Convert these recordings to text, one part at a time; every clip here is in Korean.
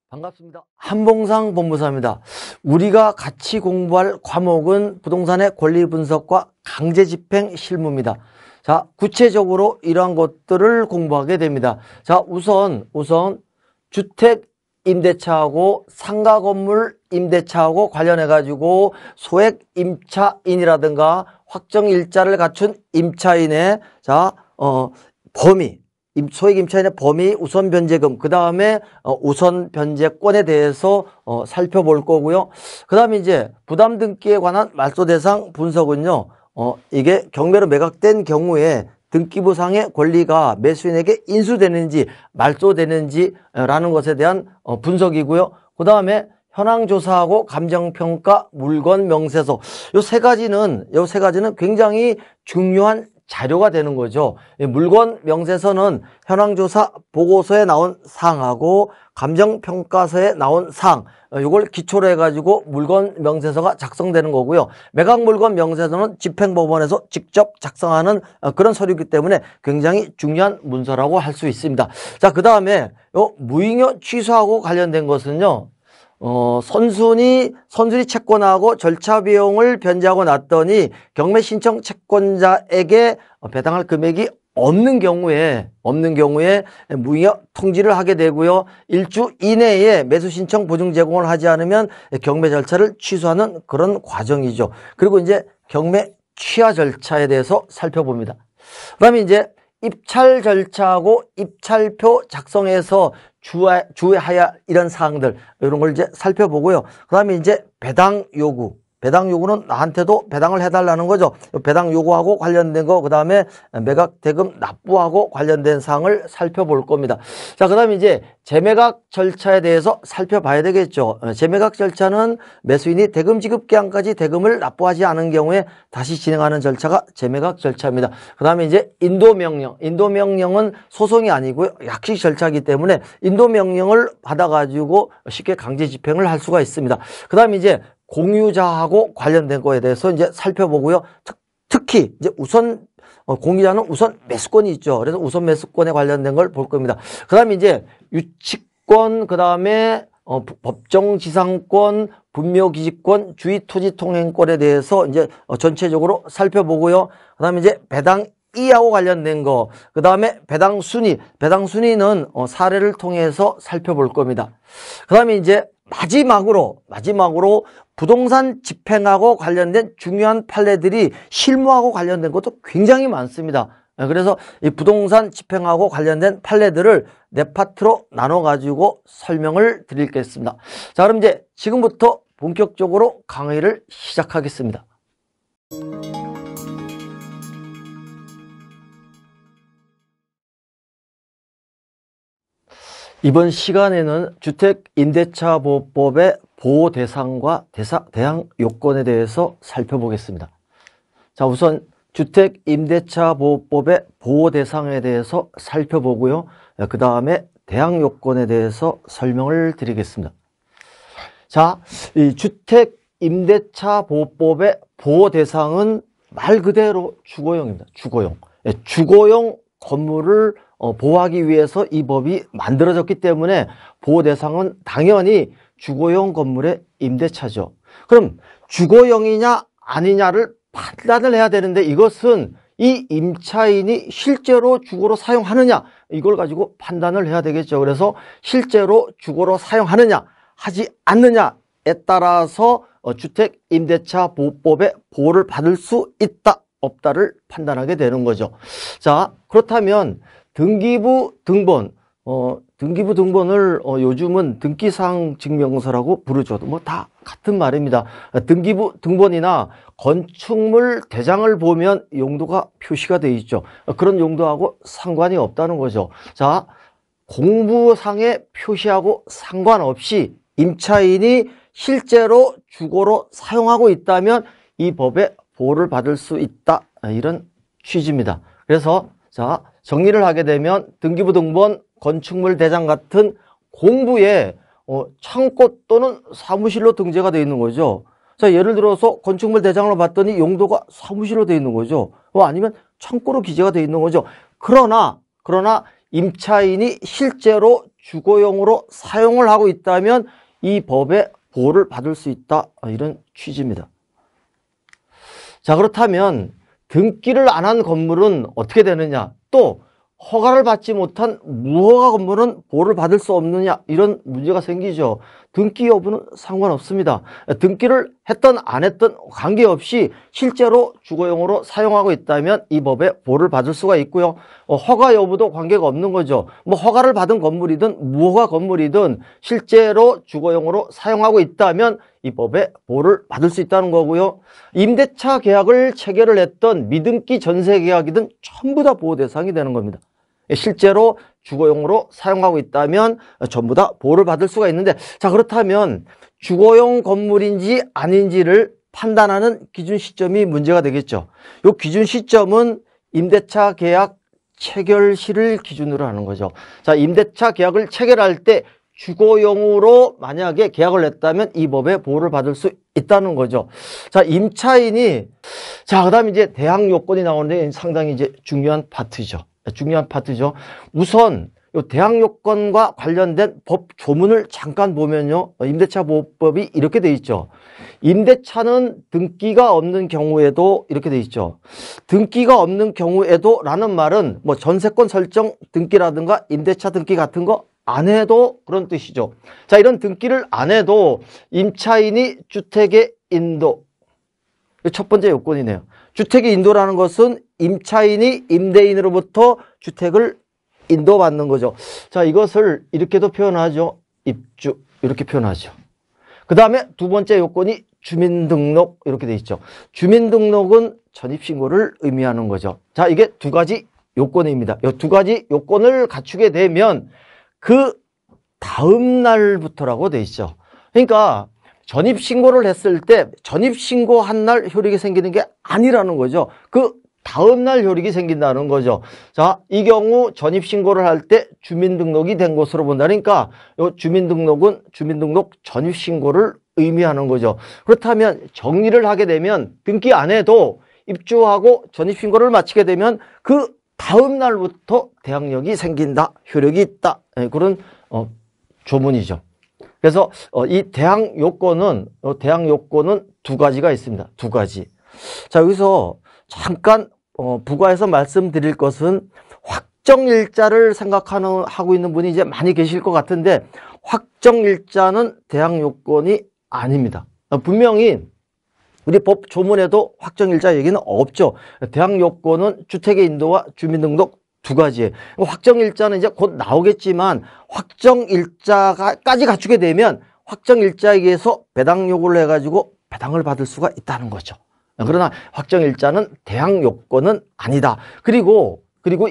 반갑습니다. 한봉상 법무사입니다. 우리가 같이 공부할 과목은 부동산의 권리 분석과 강제 집행 실무입니다. 자, 구체적으로 이러한 것들을 공부하게 됩니다. 자, 우선 주택 임대차하고 상가 건물 임대차하고 관련해 가지고 소액 임차인이라든가 확정 일자를 갖춘 임차인의 범위, 소액 임차인의 범위, 우선 변제금, 그 다음에 우선 변제권에 대해서 살펴볼 거고요. 그 다음에 이제 부담 등기에 관한 말소 대상 분석은요, 이게 경매로 매각된 경우에 등기부상의 권리가 매수인에게 인수되는지 말소되는지라는 것에 대한 분석이고요. 그 다음에 현황조사하고 감정평가, 물건 명세서, 요 세 가지는 굉장히 중요한 자료가 되는 거죠. 물건 명세서는 현황조사 보고서에 나온 사항하고 감정평가서에 나온 사항, 이걸 기초로 해가지고 물건 명세서가 작성되는 거고요. 매각물건 명세서는 집행법원에서 직접 작성하는 그런 서류이기 때문에 굉장히 중요한 문서라고 할 수 있습니다. 자, 그 다음에 무잉여 취소하고 관련된 것은요, 선순위 채권하고 절차 비용을 변제하고 났더니 경매 신청 채권자에게 배당할 금액이 없는 경우에 무잉여 통지를 하게 되고요. 1주 이내에 매수 신청 보증 제공을 하지 않으면 경매 절차를 취소하는 그런 과정이죠. 그리고 이제 경매 취하 절차에 대해서 살펴봅니다. 그다음에 이제 입찰 절차하고 입찰표 작성해서 주의해야 이런 사항들, 이런 걸 이제 살펴보고요. 그 다음에 이제 배당 요구는 나한테도 배당을 해달라는 거죠. 배당 요구하고 관련된 거, 그 다음에 매각 대금 납부하고 관련된 사항을 살펴볼 겁니다. 자, 그 다음에 이제 재매각 절차에 대해서 살펴봐야 되겠죠. 재매각 절차는 매수인이 대금 지급 기한까지 대금을 납부하지 않은 경우에 다시 진행하는 절차가 재매각 절차입니다. 그 다음에 이제 인도명령은 소송이 아니고요, 약식 절차이기 때문에 인도명령을 받아가지고 쉽게 강제 집행을 할 수가 있습니다. 그 다음에 이제 공유자하고 관련된 거에 대해서 이제 살펴보고요. 특히 이제 공유자는 우선 매수권이 있죠. 그래서 우선 매수권에 관련된 걸 볼 겁니다. 그 다음에 이제 유치권, 그 다음에 법정지상권, 분묘기지권, 주의토지통행권에 대해서 이제 전체적으로 살펴보고요. 그 다음에 이제 배당 이하고 관련된 거, 그 다음에 배당 순위는 사례를 통해서 살펴볼 겁니다. 그 다음에 이제 마지막으로 부동산 집행하고 관련된 중요한 판례들이 실무하고 관련된 것도 굉장히 많습니다. 그래서 이 부동산 집행하고 관련된 판례들을 네 파트로 나눠 가지고 설명을 드리겠습니다. 자, 그럼 이제 지금부터 본격적으로 강의를 시작하겠습니다. 이번 시간에는 주택임대차보호법의 보호 대상과 대항 요건에 대해서 살펴보겠습니다. 자, 우선 주택임대차보호법의 보호 대상에 대해서 살펴보고요. 그 다음에 대항 요건에 대해서 설명을 드리겠습니다. 자, 이 주택임대차보호법의 보호 대상은 말 그대로 주거용입니다. 주거용 건물을 보호하기 위해서 이 법이 만들어졌기 때문에 보호 대상은 당연히 주거용 건물의 임대차죠. 그럼 주거용이냐 아니냐를 판단을 해야 되는데, 이것은 이 임차인이 실제로 주거로 사용하느냐, 이걸 가지고 판단을 해야 되겠죠. 그래서 실제로 주거로 사용하느냐 하지 않느냐에 따라서 주택임대차보호법의 보호를 받을 수 있다 없다를 판단하게 되는 거죠. 자, 그렇다면 등기부 등본을 요즘은 등기사항 증명서라고 부르죠. 뭐 다 같은 말입니다. 등기부 등본이나 건축물 대장을 보면 용도가 표시가 되어 있죠. 그런 용도하고 상관이 없다는 거죠. 자, 공부상에 표시하고 상관없이 임차인이 실제로 주거로 사용하고 있다면 이 법의 보호를 받을 수 있다, 이런 취지입니다. 그래서 자, 정리를 하게 되면 등기부 등본, 건축물 대장 같은 공부에 창고 또는 사무실로 등재가 되어 있는 거죠. 자, 예를 들어서 건축물 대장으로 봤더니 용도가 사무실로 되어 있는 거죠. 아니면 창고로 기재가 되어 있는 거죠. 그러나 임차인이 실제로 주거용으로 사용을 하고 있다면 이 법의 보호를 받을 수 있다. 이런 취지입니다. 자, 그렇다면 등기를 안 한 건물은 어떻게 되느냐? 또 허가를 받지 못한 무허가 건물은 보호를 받을 수 없느냐? 이런 문제가 생기죠. 등기 여부는 상관없습니다. 등기를 했든 안 했든 관계없이 실제로 주거용으로 사용하고 있다면 이 법에 보호를 받을 수가 있고요. 허가 여부도 관계가 없는 거죠. 뭐 허가를 받은 건물이든 무허가 건물이든 실제로 주거용으로 사용하고 있다면 이 법에 보호를 받을 수 있다는 거고요. 임대차 계약을 체결을 했던 미등기 전세 계약이든 전부 다 보호 대상이 되는 겁니다. 실제로 주거용으로 사용하고 있다면 전부 다 보호를 받을 수가 있는데, 자, 그렇다면 주거용 건물인지 아닌지를 판단하는 기준 시점이 문제가 되겠죠. 이 기준 시점은 임대차 계약 체결시를 기준으로 하는 거죠. 자, 임대차 계약을 체결할 때 주거용으로 만약에 계약을 했다면 이 법에 보호를 받을 수 있다는 거죠. 자, 임차인이, 자, 그 다음에 이제 대항 요건이 나오는데 상당히 이제 중요한 파트죠. 우선 이 대항 요건과 관련된 법 조문을 잠깐 보면요. 임대차 보호법이 이렇게 돼 있죠. 임대차는 등기가 없는 경우에도 이렇게 돼 있죠. 등기가 없는 경우에도 라는 말은 뭐 전세권 설정 등기라든가 임대차 등기 같은 거 안 해도 그런 뜻이죠. 자, 이런 등기를 안 해도 임차인이 주택의 인도, 첫 번째 요건이네요. 주택의 인도라는 것은 임차인이 임대인으로부터 주택을 인도받는 거죠. 자, 이것을 이렇게도 표현하죠. 입주, 이렇게 표현하죠. 그 다음에 두 번째 요건이 주민등록, 이렇게 돼 있죠. 주민등록은 전입신고를 의미하는 거죠. 자, 이게 두 가지 요건입니다. 이 두 가지 요건을 갖추게 되면 그 다음 날부터라고 돼 있죠. 그러니까 전입신고를 했을 때 전입신고한 날 효력이 생기는 게 아니라는 거죠. 그 다음 날 효력이 생긴다는 거죠. 자, 이 경우 전입신고를 할 때 주민등록이 된 것으로 본다니까 이 주민등록은 주민등록 전입신고를 의미하는 거죠. 그렇다면 정리를 하게 되면 등기 안 해도 입주하고 전입신고를 마치게 되면 그 다음 날부터 대항력이 생긴다, 효력이 있다, 그런 조문이죠. 그래서 이 대항 요건은 두 가지가 있습니다. 두 가지. 자, 여기서 잠깐 부과해서 말씀드릴 것은 확정일자를 하고 있는 분이 이제 많이 계실 것 같은데, 확정일자는 대항 요건이 아닙니다. 분명히 우리 법 조문에도 확정일자 얘기는 없죠. 대항 요건은 주택의 인도와 주민등록 두 가지예요. 확정일자는 이제 곧 나오겠지만 확정일자까지 갖추게 되면 확정일자에 의해서 배당 요구를 해가지고 배당을 받을 수가 있다는 거죠. 그러나 확정일자는 대항 요건은 아니다. 그리고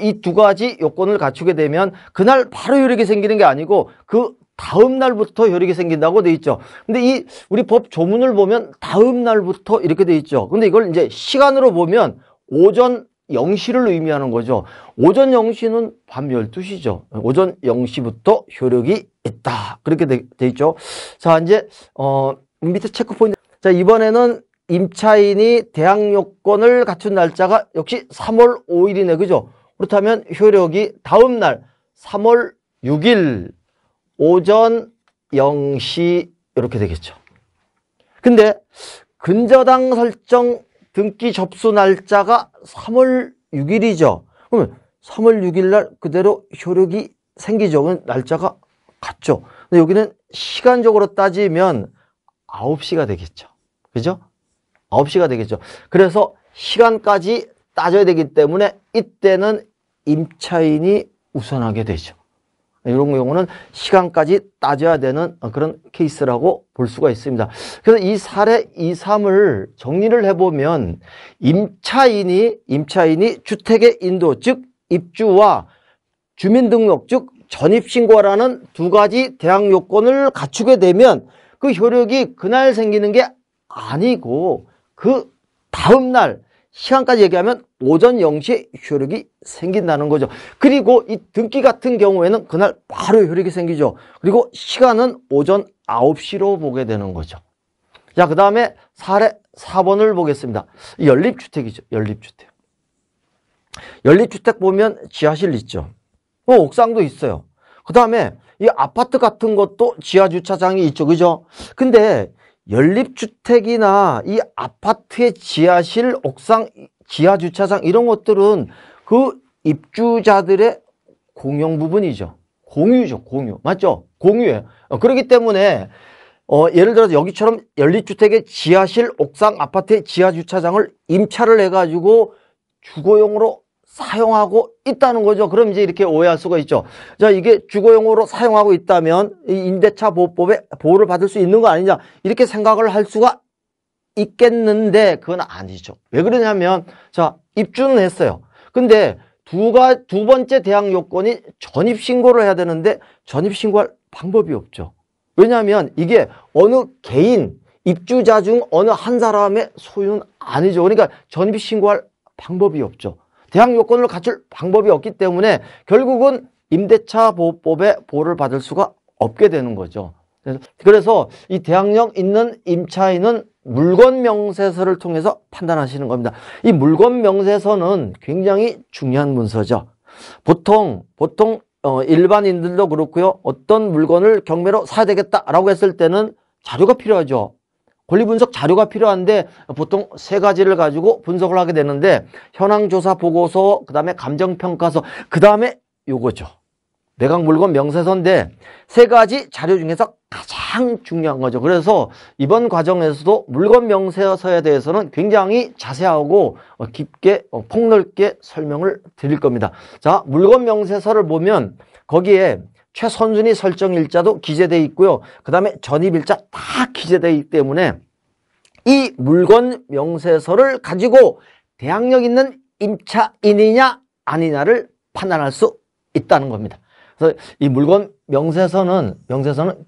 이 두 가지 요건을 갖추게 되면 그날 바로 효력이 생기는 게 아니고 그 다음 날부터 효력이 생긴다고 돼 있죠. 근데 우리 법 조문을 보면 다음 날부터 이렇게 돼 있죠. 근데 이걸 이제 시간으로 보면 오전 0시를 의미하는 거죠. 오전 0시는 밤 12시죠. 오전 0시부터 효력이 있다. 그렇게 돼 있죠. 자, 이제 밑에 체크 포인트. 자, 이번에는 임차인이 대항 요건을 갖춘 날짜가 역시 3월 5일이네. 그죠? 그렇다면 효력이 다음 날 3월 6일 오전 0시 이렇게 되겠죠. 근데 근저당 설정 등기 접수 날짜가 3월 6일이죠. 그러면 3월 6일 날 그대로 효력이 생기죠. 날짜가 같죠. 근데 여기는 시간적으로 따지면 9시가 되겠죠. 그죠? 9시가 되겠죠. 그래서 시간까지 따져야 되기 때문에 이때는 임차인이 우선하게 되죠. 이런 경우는 시간까지 따져야 되는 그런 케이스라고 볼 수가 있습니다. 그래서 이 사례 2, 3을 정리를 해보면 임차인이 주택의 인도, 즉 입주와 주민등록, 즉 전입신고라는 두 가지 대항 요건을 갖추게 되면 그 효력이 그날 생기는 게 아니고 그 다음 날 시간까지 얘기하면 오전 0시에 효력이 생긴다는 거죠. 그리고 이 등기 같은 경우에는 그날 바로 효력이 생기죠. 그리고 시간은 오전 9시로 보게 되는 거죠. 자, 그 다음에 사례 4번을 보겠습니다. 연립주택이죠. 연립주택 보면 지하실 있죠. 옥상도 있어요. 그 다음에 이 아파트 같은 것도 지하 주차장이 있죠. 그죠? 근데 연립주택이나 이 아파트의 지하실, 옥상, 지하 주차장 이런 것들은 그 입주자들의 공용 부분이죠. 공유죠. 공유. 맞죠? 공유예요. 그렇기 때문에 예를 들어서 여기처럼 연립주택의 지하실, 옥상, 아파트의 지하 주차장을 임차를 해가지고 주거용으로 사용하고 있다는 거죠. 그럼 이제 이렇게 오해할 수가 있죠. 자, 이게 주거용으로 사용하고 있다면 이 임대차 보호법에 보호를 받을 수 있는 거 아니냐 이렇게 생각을 할 수가 있겠는데 그건 아니죠. 왜 그러냐면 자, 입주는 했어요. 근데 두 번째 대항 요건이 전입신고를 해야 되는데 전입신고할 방법이 없죠. 왜냐하면 이게 어느 개인 입주자 중 어느 한 사람의 소유는 아니죠. 그러니까 전입신고할 방법이 없죠. 대항 요건을 갖출 방법이 없기 때문에 결국은 임대차 보호법에 보호를 받을 수가 없게 되는 거죠. 그래서 이 대항력 있는 임차인은 물건 명세서를 통해서 판단하시는 겁니다. 이 물건 명세서는 굉장히 중요한 문서죠. 보통 일반인들도 그렇고요. 어떤 물건을 경매로 사야 되겠다라고 했을 때는 자료가 필요하죠. 권리분석 자료가 필요한데 보통 세 가지를 가지고 분석을 하게 되는데 현황조사 보고서, 그 다음에 감정평가서, 그 다음에 요거죠. 매각물건 명세서인데 세 가지 자료 중에서 가장 중요한 거죠. 그래서 이번 과정에서도 물건 명세서에 대해서는 굉장히 자세하고 깊게 폭넓게 설명을 드릴 겁니다. 자, 물건 명세서를 보면 거기에 최선순위 설정일자도 기재되어 있고요. 그 다음에 전입일자 다 기재되어 있기 때문에 이 물건 명세서를 가지고 대항력 있는 임차인이냐 아니냐를 판단할 수 있다는 겁니다. 그래서 이 물건 명세서는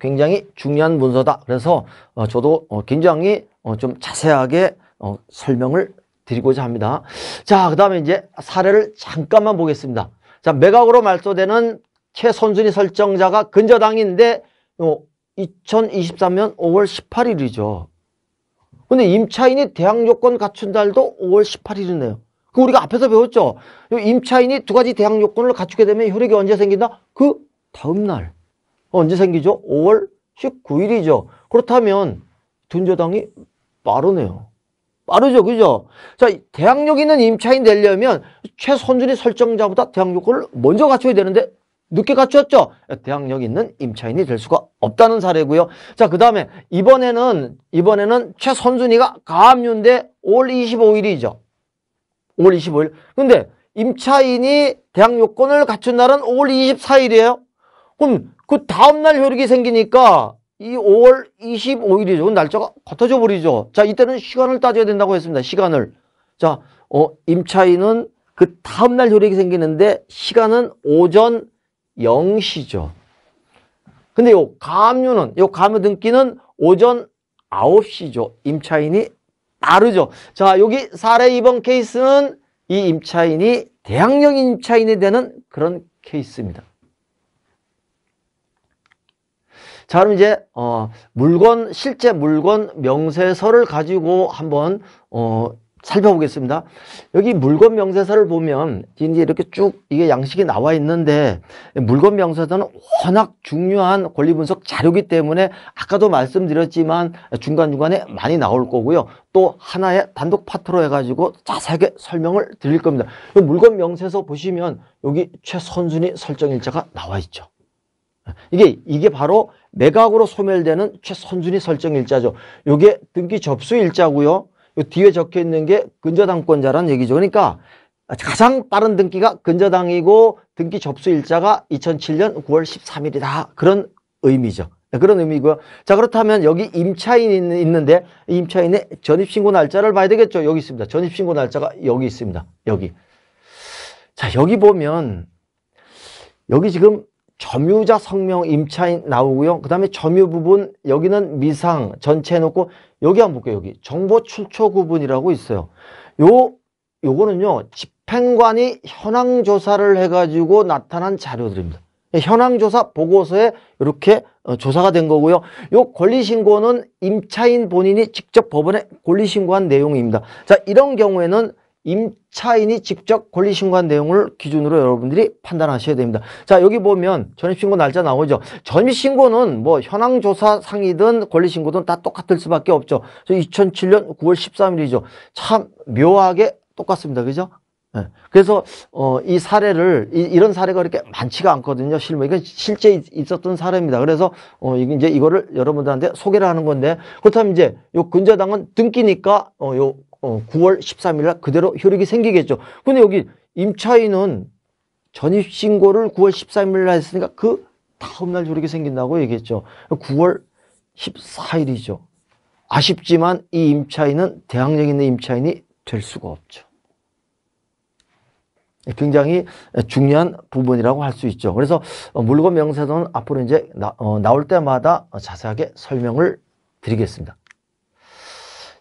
굉장히 중요한 문서다. 그래서 저도 굉장히 좀 자세하게 설명을 드리고자 합니다. 자, 그 다음에 이제 사례를 잠깐만 보겠습니다. 자, 매각으로 말소되는 최선순위 설정자가 근저당인데 2023년 5월 18일이죠. 근데 임차인이 대항 요건 갖춘 달도 5월 18일이네요. 그 우리가 앞에서 배웠죠. 임차인이 두 가지 대항 요건을 갖추게 되면 효력이 언제 생긴다? 그 다음 날. 언제 생기죠? 5월 19일이죠. 그렇다면 근저당이 빠르네요. 빠르죠, 그죠? 자, 대항력 있는 임차인 되려면 최선순위 설정자보다 대항 요건을 먼저 갖춰야 되는데 늦게 갖췄죠? 대항력 있는 임차인이 될 수가 없다는 사례고요. 자, 그 다음에 이번에는 최선순위가 가압류인데 5월 25일이죠. 5월 25일. 근데 임차인이 대항 요건을 갖춘 날은 5월 24일이에요. 그럼 그 다음날 효력이 생기니까 이 5월 25일이죠. 날짜가 같아져 버리죠. 자, 이때는 시간을 따져야 된다고 했습니다. 시간을. 자, 임차인은 그 다음날 효력이 생기는데 시간은 오전 0시죠. 근데 요 가압류 등기는 오전 9시죠. 임차인이 다르죠. 자, 여기 사례 2번 케이스는 이 임차인이 대항력 임차인이 되는 그런 케이스입니다. 자, 그럼 이제 실제 물건 명세서를 가지고 한번 살펴보겠습니다. 여기 물건 명세서를 보면 이제 이렇게 쭉 이게 양식이 나와 있는데 물건 명세서는 워낙 중요한 권리분석 자료이기 때문에 아까도 말씀드렸지만 중간중간에 많이 나올 거고요. 또 하나의 단독 파트로 해가지고 자세하게 설명을 드릴 겁니다. 물건 명세서 보시면 여기 최선순위 설정일자가 나와 있죠. 이게 바로 매각으로 소멸되는 최선순위 설정일자죠. 이게 등기 접수일자고요. 요 뒤에 적혀 있는 게 근저당권자라는 얘기죠. 그러니까 가장 빠른 등기가 근저당이고 등기 접수일자가 2007년 9월 13일이다. 그런 의미죠. 그런 의미고요. 자, 그렇다면 여기 임차인이 있는데 임차인의 전입신고 날짜를 봐야 되겠죠. 여기 있습니다. 전입신고 날짜가 여기 있습니다. 여기. 자, 여기 보면 여기 지금 점유자 성명 임차인 나오고요. 그 다음에 점유 부분 여기는 미상 전체 해놓고 여기 한번 볼게요. 여기 정보 출처 구분이라고 있어요. 요거는요 집행관이 현황 조사를 해가지고 나타난 자료들입니다. 현황 조사 보고서에 이렇게 조사가 된 거고요. 요 권리신고는 임차인 본인이 직접 법원에 권리신고한 내용입니다. 자, 이런 경우에는 임차인이 직접 권리신고한 내용을 기준으로 여러분들이 판단하셔야 됩니다. 자, 여기 보면 전입신고 날짜 나오죠. 전입신고는 뭐 현황조사상이든 권리신고든 다 똑같을 수밖에 없죠. 2007년 9월 13일이죠. 참 묘하게 똑같습니다. 그죠? 네. 그래서 이 사례를 이런 사례가 그렇게 많지가 않거든요. 실무 이건 실제 있었던 사례입니다. 그래서 이제 이거를 여러분들한테 소개를 하는 건데, 그렇다면 이제 요 근저당은 등기니까 요 9월 13일 날 그대로 효력이 생기겠죠. 근데 여기 임차인은 전입신고를 9월 13일 날 했으니까 그 다음날 효력이 생긴다고 얘기했죠. 9월 14일이죠. 아쉽지만 이 임차인은 대항력 있는 임차인이 될 수가 없죠. 굉장히 중요한 부분이라고 할 수 있죠. 그래서 물건 명세서는 앞으로 이제 나올 때마다 자세하게 설명을 드리겠습니다.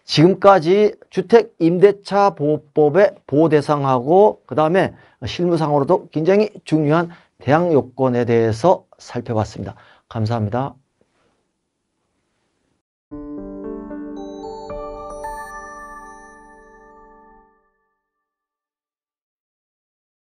지금까지 주택임대차보호법의 보호 대상하고 그 다음에 실무상으로도 굉장히 중요한 대항 요건에 대해서 살펴봤습니다. 감사합니다.